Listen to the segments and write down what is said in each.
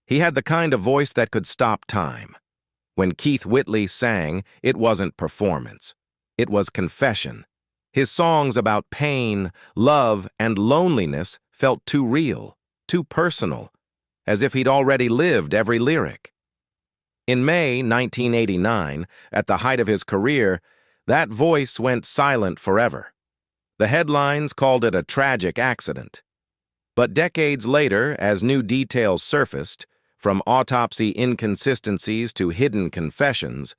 He had the kind of voice that could stop time. When Keith Whitley sang, it wasn't performance. It was confession. His songs about pain, love, and loneliness felt too real, too personal, as if he'd already lived every lyric. In May 1989, at the height of his career, that voice went silent forever. The headlines called it a tragic accident. But decades later, as new details surfaced, from autopsy inconsistencies to hidden confessions,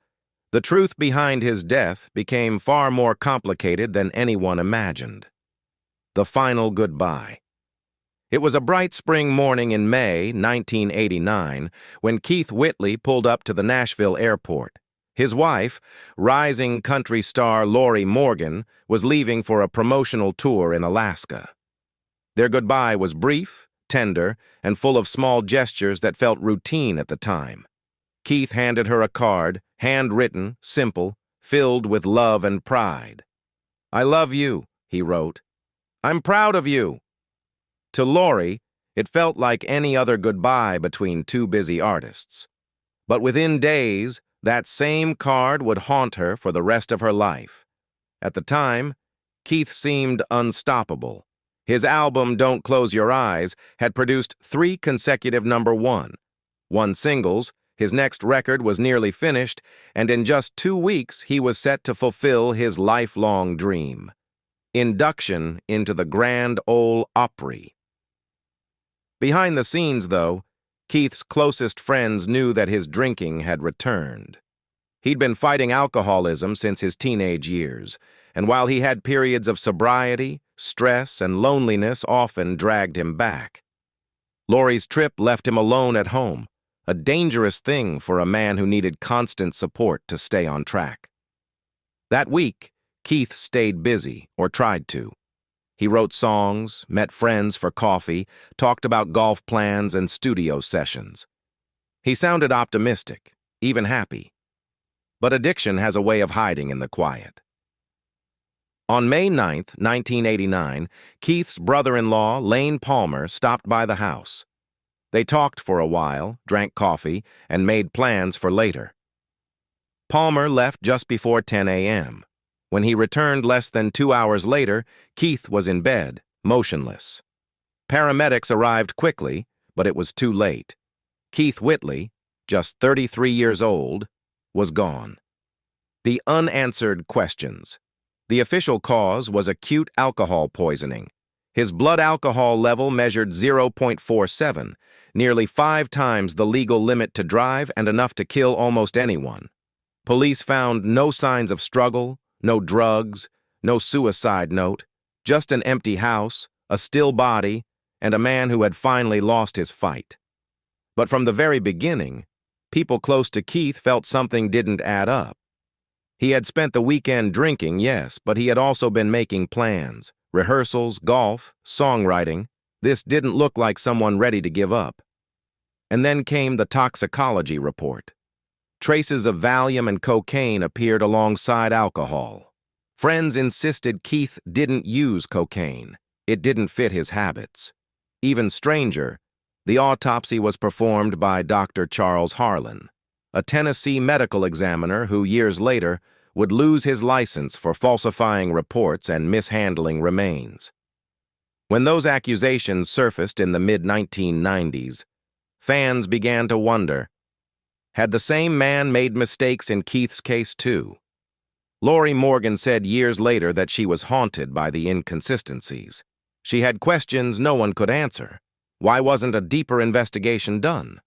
the truth behind his death became far more complicated than anyone imagined. The final goodbye. It was a bright spring morning in May 1989 when Keith Whitley pulled up to the Nashville airport. His wife, rising country star Lori Morgan, was leaving for a promotional tour in Alaska. Their goodbye was brief, tender, and full of small gestures that felt routine at the time. Keith handed her a card, handwritten, simple, filled with love and pride. "I love you," he wrote. "I'm proud of you." To Lori, it felt like any other goodbye between two busy artists. But within days, that same card would haunt her for the rest of her life. At the time, Keith seemed unstoppable. His album, Don't Close Your Eyes, had produced 3 consecutive #1 singles, his next record was nearly finished, and in just 2 weeks he was set to fulfill his lifelong dream: induction into the Grand Ole Opry. Behind the scenes, though, Keith's closest friends knew that his drinking had returned. He'd been fighting alcoholism since his teenage years, and while he had periods of sobriety, stress and loneliness often dragged him back. Lori's trip left him alone at home, a dangerous thing for a man who needed constant support to stay on track. That week, Keith stayed busy, or tried to. He wrote songs, met friends for coffee, talked about golf plans and studio sessions. He sounded optimistic, even happy. But addiction has a way of hiding in the quiet. On May 9, 1989, Keith's brother-in-law, Lane Palmer, stopped by the house. They talked for a while, drank coffee, and made plans for later. Palmer left just before 10 a.m. When he returned less than 2 hours later, Keith was in bed, motionless. Paramedics arrived quickly, but it was too late. Keith Whitley, just 33 years old, was gone. The unanswered questions. The official cause was acute alcohol poisoning. His blood alcohol level measured 0.47, nearly 5 times the legal limit to drive and enough to kill almost anyone. Police found no signs of struggle, no drugs, no suicide note, just an empty house, a still body, and a man who had finally lost his fight. But from the very beginning, people close to Keith felt something didn't add up. He had spent the weekend drinking, yes, but he had also been making plans, rehearsals, golf, songwriting. This didn't look like someone ready to give up. And then came the toxicology report. Traces of Valium and cocaine appeared alongside alcohol. Friends insisted Keith didn't use cocaine. It didn't fit his habits. Even stranger, the autopsy was performed by Dr. Charles Harlan, a Tennessee medical examiner who years later would lose his license for falsifying reports and mishandling remains. When those accusations surfaced in the mid-1990s, fans began to wonder, had the same man made mistakes in Keith's case too? Lori Morgan said years later that she was haunted by the inconsistencies. She had questions no one could answer. Why wasn't a deeper investigation done?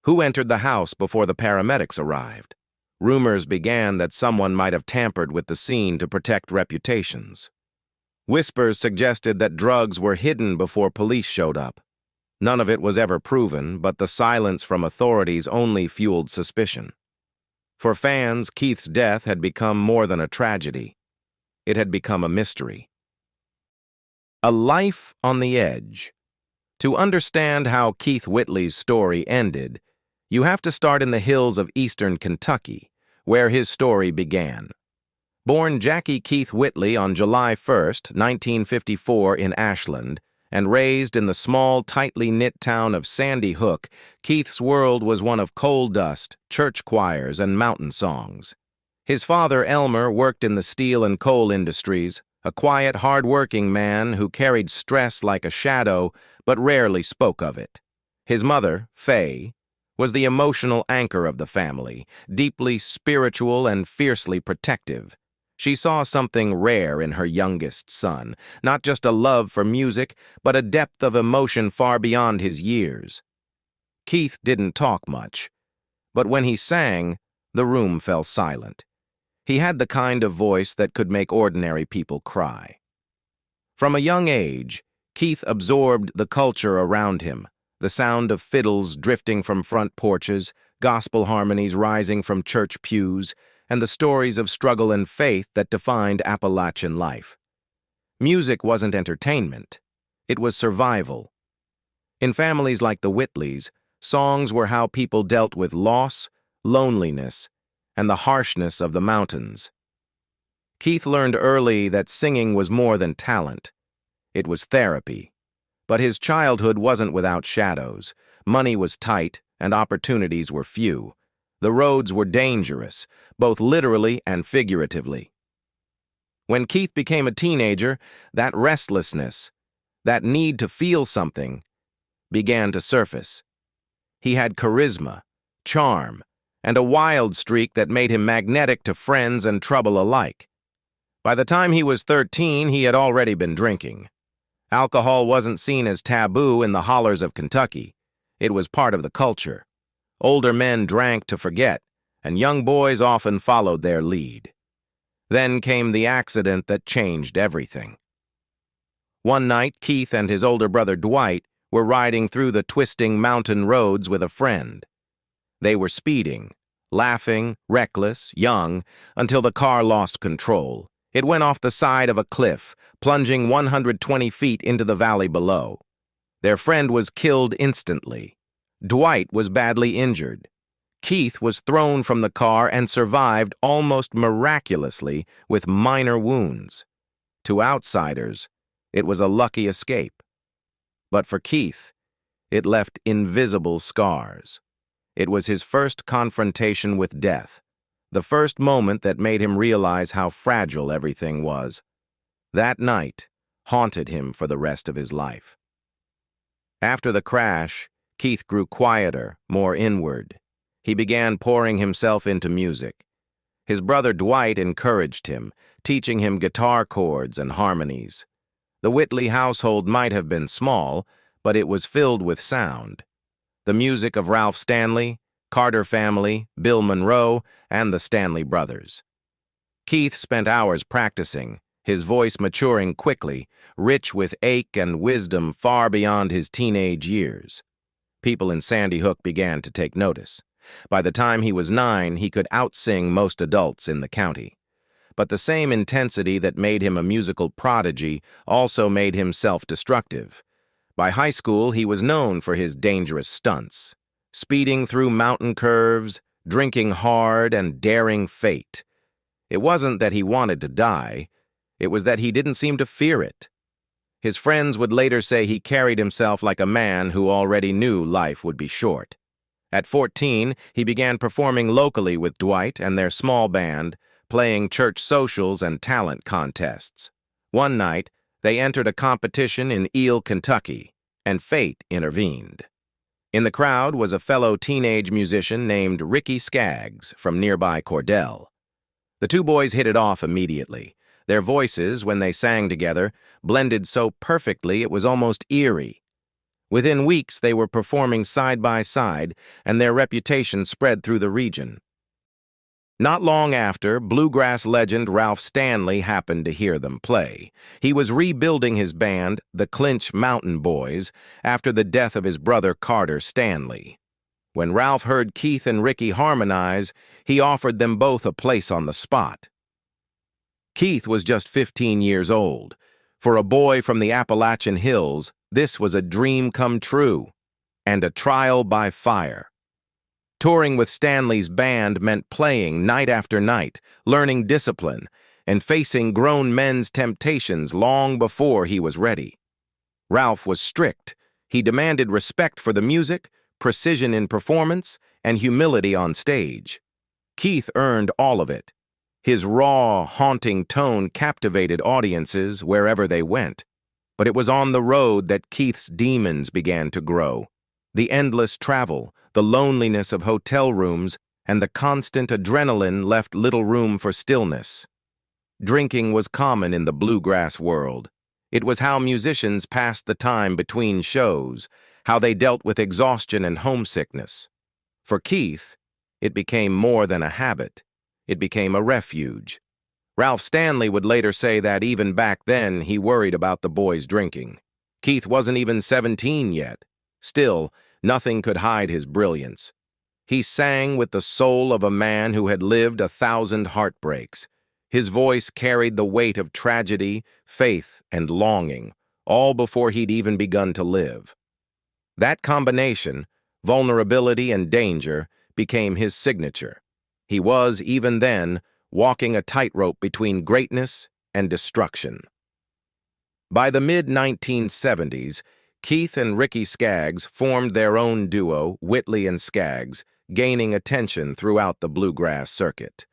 Who entered the house before the paramedics arrived? Rumors began that someone might have tampered with the scene to protect reputations. Whispers suggested that drugs were hidden before police showed up. None of it was ever proven, but the silence from authorities only fueled suspicion. For fans, Keith's death had become more than a tragedy. It had become a mystery. A life on the edge. To understand how Keith Whitley's story ended, you have to start in the hills of eastern Kentucky, where his story began. Born Jackie Keith Whitley on July 1, 1954 in Ashland, and raised in the small, tightly knit town of Sandy Hook, Keith's world was one of coal dust, church choirs, and mountain songs. His father, Elmer, worked in the steel and coal industries, a quiet, hard-working man who carried stress like a shadow but rarely spoke of it. His mother, Fay, was the emotional anchor of the family, deeply spiritual and fiercely protective. She saw something rare in her youngest son, not just a love for music, but a depth of emotion far beyond his years. Keith didn't talk much, but when he sang, the room fell silent. He had the kind of voice that could make ordinary people cry. From a young age, Keith absorbed the culture around him, the sound of fiddles drifting from front porches, gospel harmonies rising from church pews, and the stories of struggle and faith that defined Appalachian life. Music wasn't entertainment. It was survival. In families like the Whitleys, songs were how people dealt with loss, loneliness, and the harshness of the mountains. Keith learned early that singing was more than talent. It was therapy. But his childhood wasn't without shadows. Money was tight, and opportunities were few. The roads were dangerous, both literally and figuratively. When Keith became a teenager, that restlessness, that need to feel something, began to surface. He had charisma, charm, and a wild streak that made him magnetic to friends and trouble alike. By the time he was 13, he had already been drinking. Alcohol wasn't seen as taboo in the hollers of Kentucky. It was part of the culture. Older men drank to forget, and young boys often followed their lead. Then came the accident that changed everything. One night, Keith and his older brother Dwight were riding through the twisting mountain roads with a friend. They were speeding, laughing, reckless, young, until the car lost control. It went off the side of a cliff, plunging 120 feet into the valley below. Their friend was killed instantly. Dwight was badly injured. Keith was thrown from the car and survived almost miraculously with minor wounds. To outsiders, it was a lucky escape. But for Keith, it left invisible scars. It was his first confrontation with death, the first moment that made him realize how fragile everything was. That night haunted him for the rest of his life. After the crash, Keith grew quieter, more inward. He began pouring himself into music. His brother Dwight encouraged him, teaching him guitar chords and harmonies. The Whitley household might have been small, but it was filled with sound. The music of Ralph Stanley, Carter family, Bill Monroe, and the Stanley brothers. Keith spent hours practicing, his voice maturing quickly, rich with ache and wisdom far beyond his teenage years. People in Sandy Hook began to take notice. By the time he was 9, he could outsing most adults in the county. But the same intensity that made him a musical prodigy also made him self-destructive. By high school, he was known for his dangerous stunts, speeding through mountain curves, drinking hard, and daring fate. It wasn't that he wanted to die. It was that he didn't seem to fear it. His friends would later say he carried himself like a man who already knew life would be short. At 14, he began performing locally with Dwight and their small band, playing church socials and talent contests. One night, they entered a competition in Eel, Kentucky, and fate intervened. In the crowd was a fellow teenage musician named Ricky Skaggs from nearby Cordell. The two boys hit it off immediately. Their voices, when they sang together, blended so perfectly it was almost eerie. Within weeks, they were performing side by side, and their reputation spread through the region. Not long after, Bluegrass legend Ralph Stanley happened to hear them play. He was rebuilding his band, the Clinch Mountain Boys, after the death of his brother Carter Stanley. When Ralph heard Keith and Ricky harmonize, he offered them both a place on the spot. Keith was just 15 years old. For a boy from the Appalachian hills, this was a dream come true, and a trial by fire. Touring with Stanley's band meant playing night after night, learning discipline, and facing grown men's temptations long before he was ready. Ralph was strict. He demanded respect for the music, precision in performance, and humility on stage. Keith earned all of it. His raw, haunting tone captivated audiences wherever they went. But it was on the road that Keith's demons began to grow. The endless travel, the loneliness of hotel rooms, and the constant adrenaline left little room for stillness. Drinking was common in the bluegrass world. It was how musicians passed the time between shows, how they dealt with exhaustion and homesickness. For Keith, it became more than a habit. It became a refuge. Ralph Stanley would later say that even back then he worried about the boys drinking. Keith wasn't even 17 yet. Still, nothing could hide his brilliance. He sang with the soul of a man who had lived 1,000 heartbreaks. His voice carried the weight of tragedy, faith, and longing, all before he'd even begun to live. That combination, vulnerability and danger, became his signature. He was, even then, walking a tightrope between greatness and destruction. By the mid-1970s, Keith and Ricky Skaggs formed their own duo, Whitley and Skaggs, gaining attention throughout the bluegrass circuit.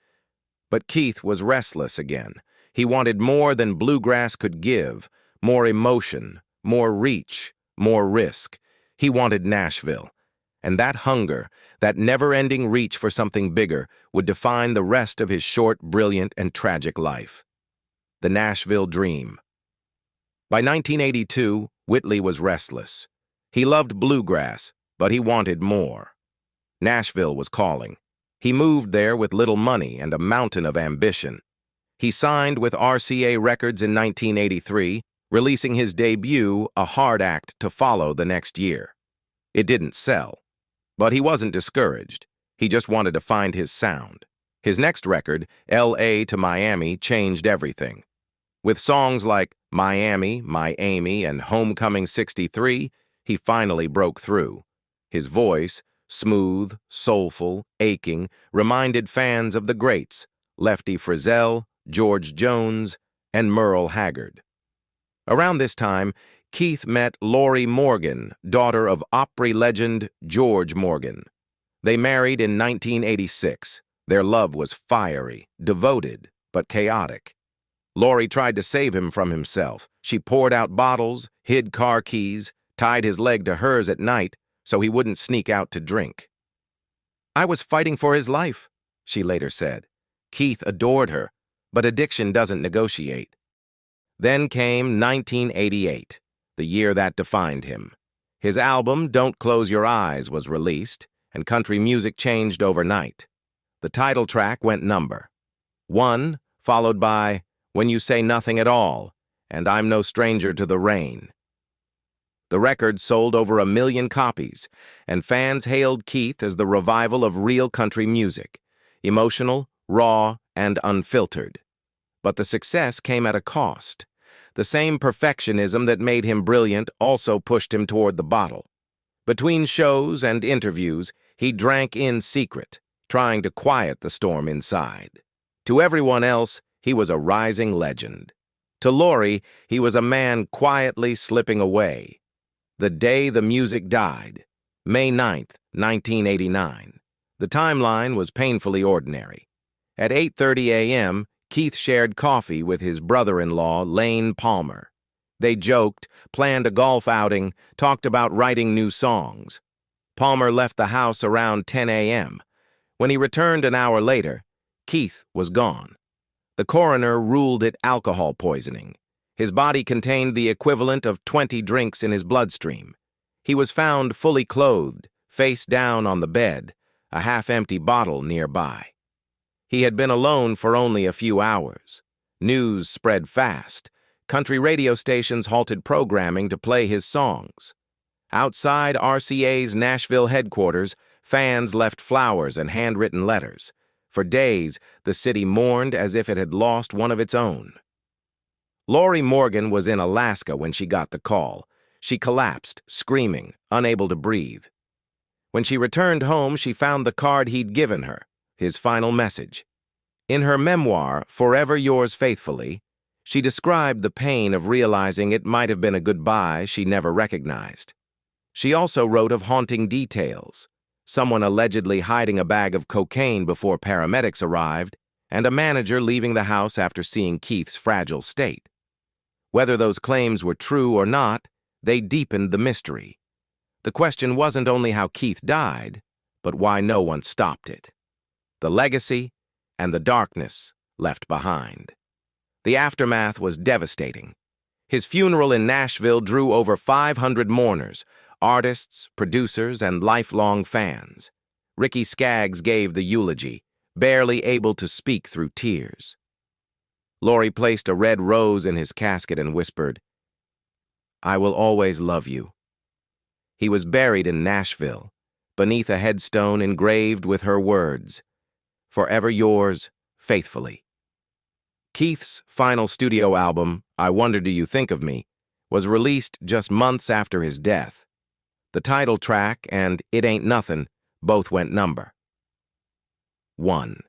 But Keith was restless again. He wanted more than bluegrass could give, more emotion, more reach, more risk. He wanted Nashville. And that hunger, that never-ending reach for something bigger, would define the rest of his short, brilliant, and tragic life. The Nashville Dream. By 1982, Whitley was restless. He loved bluegrass, but he wanted more. Nashville was calling. He moved there with little money and a mountain of ambition. He signed with RCA Records in 1983, releasing his debut, A Hard Act, to follow the next year. It didn't sell. But he wasn't discouraged. He just wanted to find his sound. His next record, L.A. to Miami, changed everything. With songs like Miami, My Amy, and Homecoming 63, he finally broke through. His voice, smooth, soulful, aching, reminded fans of the greats, Lefty Frizzell, George Jones, and Merle Haggard. Around this time, Keith met Lori Morgan, daughter of Opry legend George Morgan. They married in 1986. Their love was fiery, devoted, but chaotic. Lori tried to save him from himself. She poured out bottles, hid car keys, tied his leg to hers at night so he wouldn't sneak out to drink. "I was fighting for his life," she later said. Keith adored her, but addiction doesn't negotiate. Then came 1988. The year that defined him. His album, Don't Close Your Eyes, was released, and country music changed overnight. The title track went number 1, followed by When You Say Nothing at All, and I'm No Stranger to the Rain. The record sold over 1 million copies, and fans hailed Keith as the revival of real country music, emotional, raw, and unfiltered. But the success came at a cost. The same perfectionism that made him brilliant also pushed him toward the bottle. Between shows and interviews, he drank in secret, trying to quiet the storm inside. To everyone else, he was a rising legend. To Lori, he was a man quietly slipping away. The day the music died, May 9th, 1989. The timeline was painfully ordinary. At 8:30 a.m., Keith shared coffee with his brother-in-law, Lane Palmer. They joked, planned a golf outing, talked about writing new songs. Palmer left the house around 10 a.m. When he returned an hour later, Keith was gone. The coroner ruled it alcohol poisoning. His body contained the equivalent of 20 drinks in his bloodstream. He was found fully clothed, face down on the bed, a half-empty bottle nearby. He had been alone for only a few hours. News spread fast. Country radio stations halted programming to play his songs. Outside RCA's Nashville headquarters, fans left flowers and handwritten letters. For days, the city mourned as if it had lost one of its own. Lori Morgan was in Alaska when she got the call. She collapsed, screaming, unable to breathe. When she returned home, she found the card he'd given her, his final message. In her memoir, Forever Yours Faithfully, She described the pain of realizing it might have been a goodbye she never recognized. She also wrote of haunting details, someone allegedly hiding a bag of cocaine before paramedics arrived, and a manager leaving the house after seeing Keith's fragile state. Whether those claims were true or not, they deepened the mystery. The question wasn't only how Keith died, but why no one stopped it. The legacy and the darkness left behind. The aftermath was devastating. His funeral in Nashville drew over 500 mourners, artists, producers, and lifelong fans. Ricky Skaggs gave the eulogy, barely able to speak through tears. Laurie placed a red rose in his casket and whispered, "I will always love you." He was buried in Nashville, beneath a headstone engraved with her words, "Forever yours, faithfully." Keith's final studio album, I Wonder Do You Think of Me, was released just months after his death. The title track and It Ain't Nothin' both went number 1.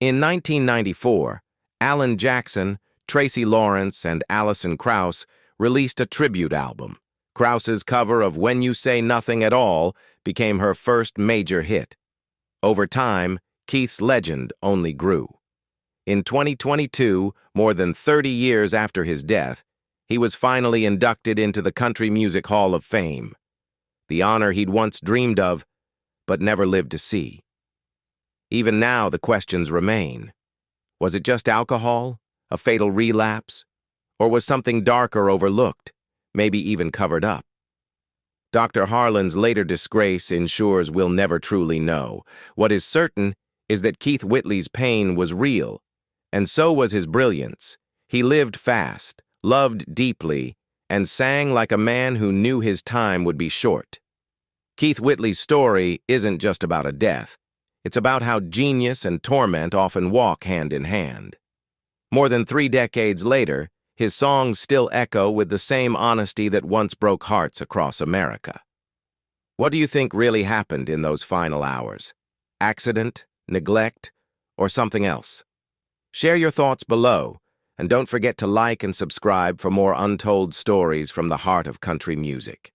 In 1994, Alan Jackson, Tracy Lawrence, and Alison Krauss released a tribute album. Krauss's cover of When You Say Nothing at All became her first major hit. Over time, Keith's legend only grew. In 2022, more than 30 years after his death, he was finally inducted into the Country Music Hall of Fame, the honor he'd once dreamed of, but never lived to see. Even now, the questions remain. Was it just alcohol, a fatal relapse, or was something darker overlooked, maybe even covered up? Dr. Harlan's later disgrace ensures we'll never truly know. What is certain is that Keith Whitley's pain was real, and so was his brilliance. He lived fast, loved deeply, and sang like a man who knew his time would be short. Keith Whitley's story isn't just about a death. It's about how genius and torment often walk hand in hand. More than 3 decades later, his songs still echo with the same honesty that once broke hearts across America. What do you think really happened in those final hours? Accident, neglect, or something else? Share your thoughts below, and don't forget to like and subscribe for more untold stories from the heart of country music.